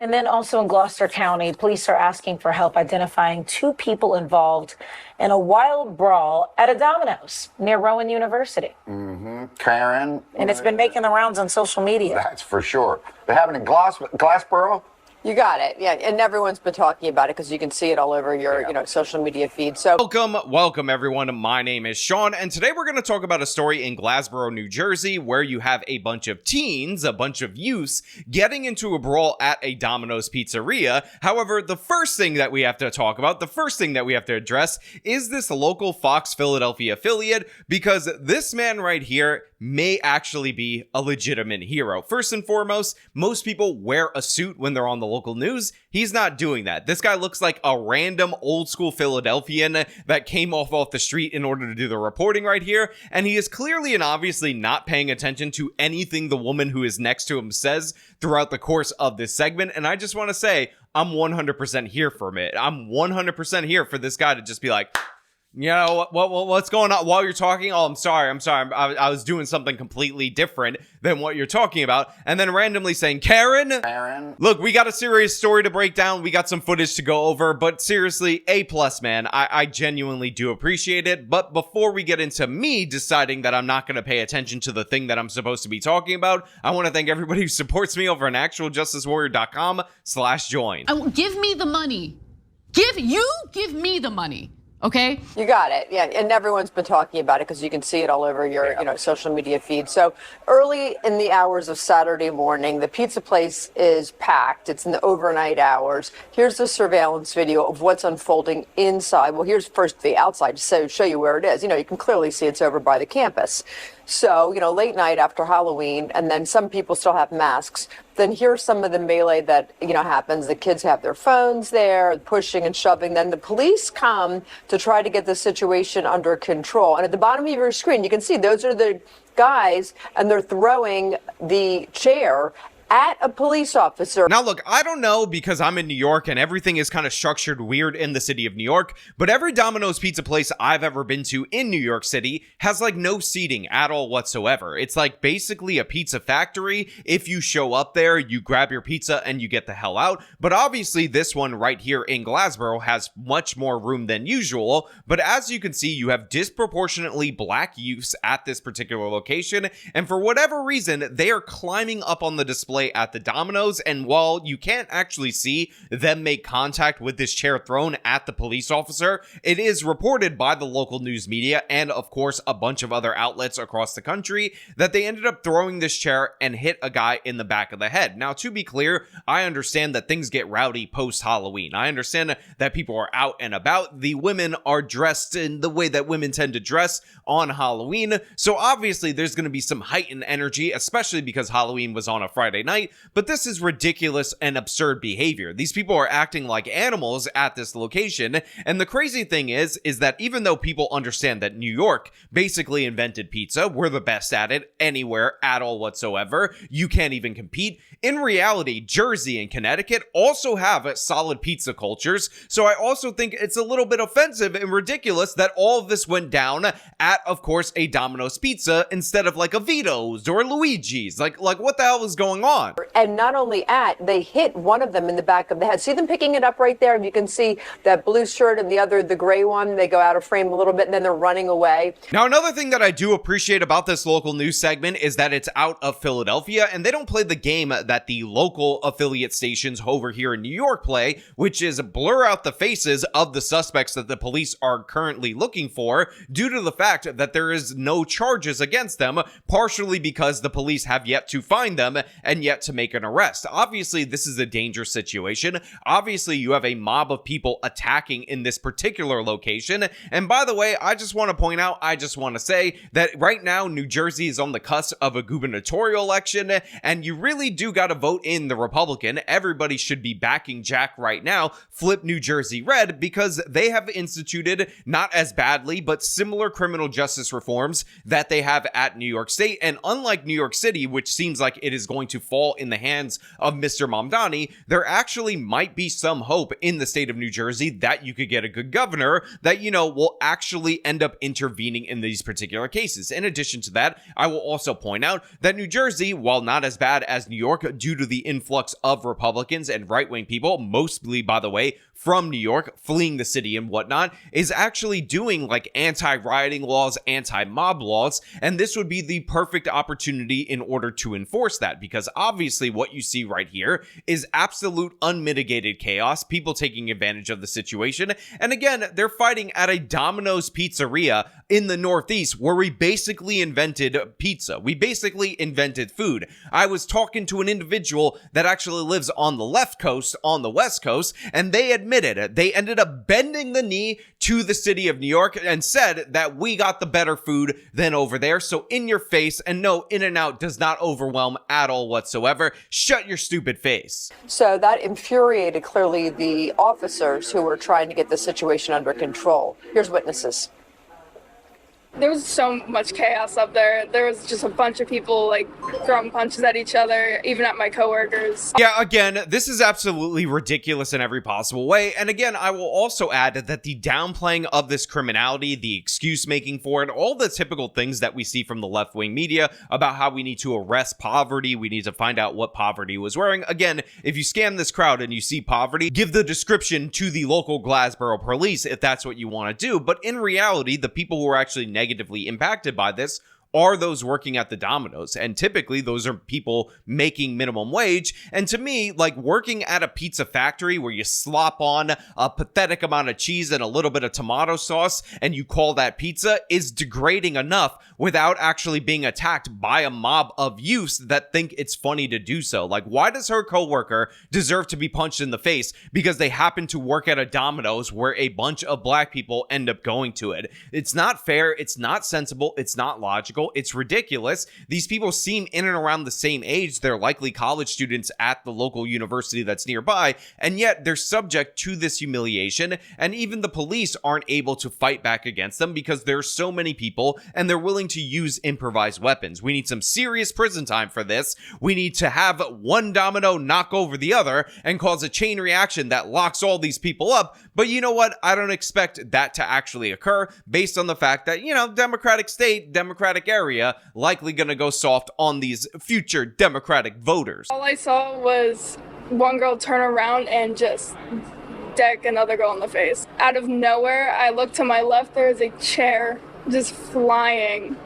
And then also in Gloucester County, police are asking for help identifying two people involved in a wild brawl at a Domino's near Rowan University. Karen. And it's been making the rounds on social media. That's for sure. They have it in Glassboro. You got it. Yeah. And everyone's been talking about it because you can see it all over your, social media feed. So Welcome everyone. My name is Sean, and today we're going to talk about a story in Glassboro, New Jersey, where you have a bunch of teens, a bunch of youths, getting into a brawl at a Domino's pizzeria. However, the first thing that we have to talk about, the first thing that we have to address is this local Fox Philadelphia affiliate, because this man right here may actually be a legitimate hero. First and foremost, most people wear a suit when they're on the local news. He's not doing that. This guy looks like a random old school Philadelphian that came off the street in order to do the reporting right here, and he is clearly and obviously not paying attention to anything the woman who is next to him says throughout the course of this segment. And I just want to say, I'm 100% here for it. I'm 100% here for this guy to just be like, you know, what's going on while you're talking? Oh, I'm sorry. I was doing something completely different than what you're talking about. And then randomly saying, Karen. Look, we got a serious story to break down. We got some footage to go over, but seriously, A+, man. I genuinely do appreciate it. But before we get into me deciding that I'm not going to pay attention to the thing that I'm supposed to be talking about, I want to thank everybody who supports me over on actualjusticewarrior.com/join. Give me the money. Give me the money. Okay. you got it. Yeah. And everyone's been talking about it because you can see it all over your, social media feed. So early in the hours of Saturday morning, the pizza place is packed. It's in the overnight hours. Here's the surveillance video of what's unfolding inside. Well, here's first the outside to show you where it is. You can clearly see it's over by the campus. So, late night after Halloween, and then some people still have masks. Then here's some of the melee that, happens. The kids have their phones there, pushing and shoving. Then the police come to try to get the situation under control. And at the bottom of your screen, you can see those are the guys, and they're throwing the chair at a police officer. Now look, I don't know because I'm in New York and everything is kind of structured weird in the city of New York, but every Domino's pizza place I've ever been to in New York City has like no seating at all whatsoever. It's like basically a pizza factory. If you show up there, you grab your pizza and you get the hell out. But obviously this one right here in Glassboro has much more room than usual. But as you can see, you have disproportionately black youths at this particular location. And for whatever reason, they are climbing up on the display at the Domino's, and while you can't actually see them make contact with this chair thrown at the police officer, it is reported by the local news media and of course a bunch of other outlets across the country that they ended up throwing this chair and hit a guy in the back of the head. Now, to be clear, I understand that things get rowdy post-Halloween. I understand that people are out and about. The women are dressed in the way that women tend to dress on Halloween, so obviously there's going to be some heightened energy, especially because Halloween was on a Friday night, but this is ridiculous and absurd behavior. These people are acting like animals at this location, and the crazy thing is that even though people understand that New York basically invented pizza, we're the best at it anywhere at all whatsoever, you can't even compete. In reality, Jersey and Connecticut also have solid pizza cultures, so I also think it's a little bit offensive and ridiculous that all of this went down at, of course, a Domino's Pizza instead of like a Vito's or Luigi's. Like what the hell is going on? And not only they hit one of them in the back of the head. See them picking it up right there? You can see that blue shirt and the gray one. They go out of frame a little bit and then they're running away. Now, another thing that I do appreciate about this local news segment is that it's out of Philadelphia and they don't play the game that the local affiliate stations over here in New York play, which is blur out the faces of the suspects that the police are currently looking for due to the fact that there is no charges against them, partially because the police have yet to find them and yet to make an arrest. Obviously, this is a dangerous situation. Obviously, you have a mob of people attacking in this particular location. And by the way, I just want to say that right now, New Jersey is on the cusp of a gubernatorial election, and you really do got to vote in the Republican. Everybody should be backing Jack right now. Flip New Jersey red, because they have instituted not as badly, but similar criminal justice reforms that they have at New York State. And unlike New York City, which seems like it is going to fall fall in the hands of Mr. Mamdani, there actually might be some hope in the state of New Jersey that you could get a good governor that, will actually end up intervening in these particular cases. In addition to that, I will also point out that New Jersey, while not as bad as New York due to the influx of Republicans and right-wing people, mostly, by the way, from New York, fleeing the city and whatnot, is actually doing like anti-rioting laws, anti-mob laws, and this would be the perfect opportunity in order to enforce that, because obviously what you see right here is absolute unmitigated chaos, people taking advantage of the situation, and again, they're fighting at a Domino's pizzeria in the Northeast where we basically invented pizza. We basically invented food. I was talking to an individual that actually lives on the left coast, on the West Coast, and they admitted they ended up bending the knee to the city of New York and said that we got the better food than over there. So in your face, and no, In-N-Out does not overwhelm at all whatsoever. Shut your stupid face. So that infuriated clearly the officers who were trying to get the situation under control. Here's witnesses. There was so much chaos up there. There was just a bunch of people like throwing punches at each other, even at my coworkers. Yeah, again, this is absolutely ridiculous in every possible way. And again, I will also add that the downplaying of this criminality, the excuse making for it, all the typical things that we see from the left-wing media about how we need to arrest poverty, we need to find out what poverty was wearing. Again, if you scan this crowd and you see poverty, give the description to the local Glassboro police if that's what you want to do. But in reality, the people who are actually negatively impacted by this are those working at the Domino's, and typically those are people making minimum wage. And to me, like working at a pizza factory where you slop on a pathetic amount of cheese and a little bit of tomato sauce and you call that pizza is degrading enough without actually being attacked by a mob of youths that think it's funny to do so. Like, why does her coworker deserve to be punched in the face because they happen to work at a Domino's where a bunch of black people end up going to it? It's not fair, it's not sensible, it's not logical. It's ridiculous. These people seem in and around the same age. They're likely college students at the local university that's nearby, and yet they're subject to this humiliation, and even the police aren't able to fight back against them because there's so many people and they're willing to use improvised weapons. We need some serious prison time for this. We need to have one domino knock over the other and cause a chain reaction that locks all these people up. But you know what? I don't expect that to actually occur based on the fact that, Democratic state, Democratic area, likely gonna go soft on these future Democratic voters. All I saw was one girl turn around and just deck another girl in the face. Out of nowhere, I look to my left, there is a chair just flying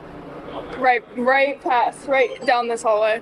right down this hallway.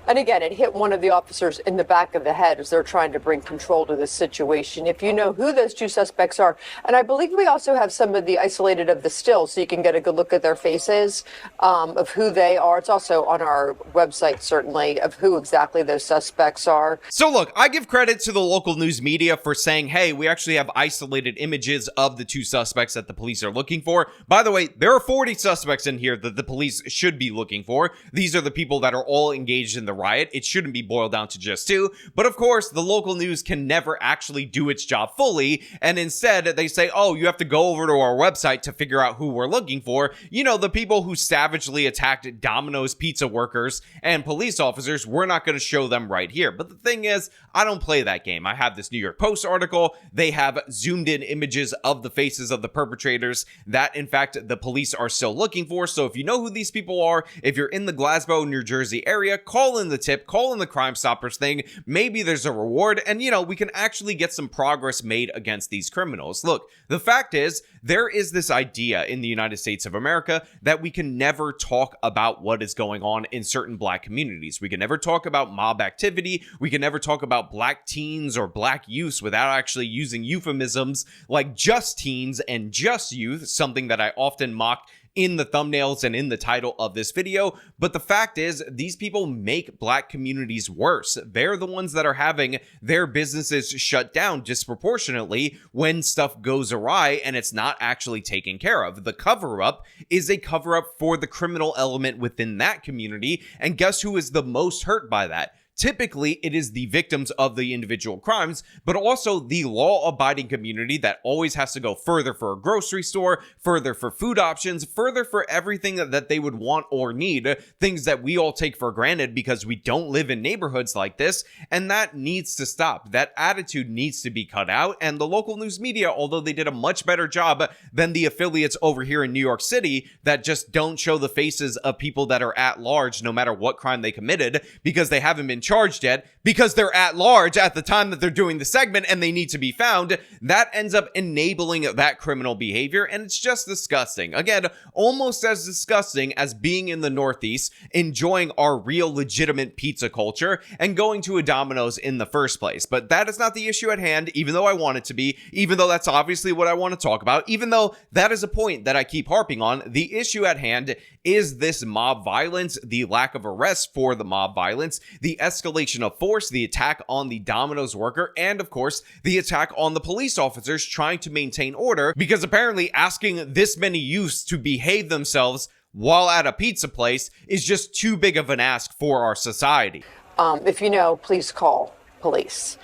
And again, it hit one of the officers in the back of the head as they're trying to bring control to this situation. If you know who those two suspects are, and I believe we also have some of the isolated of the stills so you can get a good look at their faces, of who they are. It's also on our website, certainly, of who exactly those suspects are. So look, I give credit to the local news media for saying, hey, we actually have isolated images of the two suspects that the police are looking for. By the way, there are 40 suspects in here that the police should be looking for. These are the people that are all engaged in the riot. It shouldn't be boiled down to just two, but of course the local news can never actually do its job fully, and instead they say, oh, you have to go over to our website to figure out who we're looking for. The people who savagely attacked Domino's pizza workers and police officers, we're not going to show them right here. But the thing is, I don't play that game. I have this New York Post article. They have zoomed in images of the faces of the perpetrators that in fact the police are still looking for. So if you know who these people are, if you're in the Glassboro, New Jersey area, call in the tip, call in the Crime Stoppers thing. Maybe there's a reward, and we can actually get some progress made against these criminals. Look, the fact is, there is this idea in the United States of America that we can never talk about what is going on in certain black communities. We can never talk about mob activity. We can never talk about black teens or black youths without actually using euphemisms like just teens and just youth, something that I often mock in the thumbnails and in the title of this video. But the fact is, these people make black communities worse. They're the ones that are having their businesses shut down disproportionately when stuff goes awry and it's not actually taken care of. The cover-up is a cover-up for the criminal element within that community, and guess who is the most hurt by that? typically it is the victims of the individual crimes, but also the law-abiding community that always has to go further for a grocery store, further for food options, further for everything that they would want or need, things that we all take for granted because we don't live in neighborhoods like this, and that needs to stop. That attitude needs to be cut out, and the local news media, although they did a much better job than the affiliates over here in New York City that just don't show the faces of people that are at large no matter what crime they committed because they haven't been charged yet, because they're at large at the time that they're doing the segment and they need to be found, that ends up enabling that criminal behavior, and it's just disgusting. Again, almost as disgusting as being in the Northeast, enjoying our real legitimate pizza culture, and going to a Domino's in the first place. But that is not the issue at hand, even though I want it to be, even though that's obviously what I want to talk about, even though that is a point that I keep harping on. The issue at hand is this mob violence, the lack of arrests for the mob violence, the escalation of force, the attack on the Domino's worker, and of course, the attack on the police officers trying to maintain order, because apparently asking this many youths to behave themselves while at a pizza place is just too big of an ask for our society. If you know, please call police.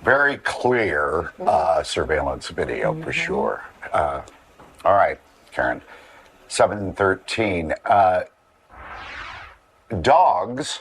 Very clear surveillance video for sure. All right, Karen. 7:13. Dogs.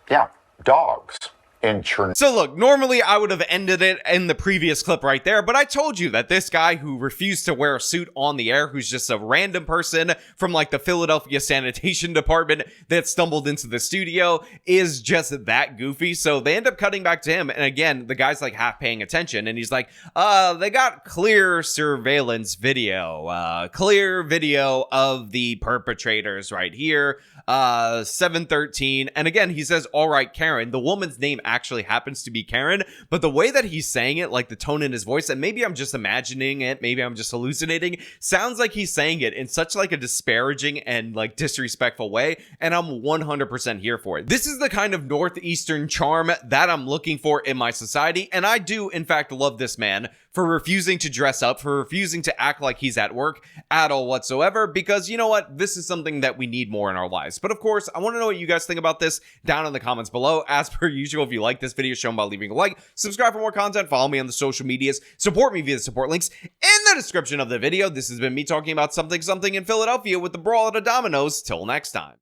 Yeah, dogs. In Chernobyl. So look, normally I would have ended it in the previous clip right there, but I told you that this guy who refused to wear a suit on the air, who's just a random person from like the Philadelphia sanitation department that stumbled into the studio, is just that goofy. So they end up cutting back to him, and again, the guy's like half paying attention, and he's like, they got clear surveillance video, clear video of the perpetrators right here. 7:13, and again he says, all right, Karen. The woman's name actually happens to be Karen, but the way that he's saying it, like the tone in his voice, and maybe I'm just imagining it, maybe I'm just hallucinating, sounds like he's saying it in such like a disparaging and like disrespectful way, and I'm 100% here for it. This is the kind of Northeastern charm that I'm looking for in my society, and I do in fact love this man for refusing to dress up, for refusing to act like he's at work at all whatsoever, because you know what? This is something that we need more in our lives. But of course, I want to know what you guys think about this down in the comments below. As per usual, if you like this video, show them by leaving a like, subscribe for more content, follow me on the social medias, support me via the support links in the description of the video. This has been me talking about something in Philadelphia with the brawl at a Domino's. Till next time.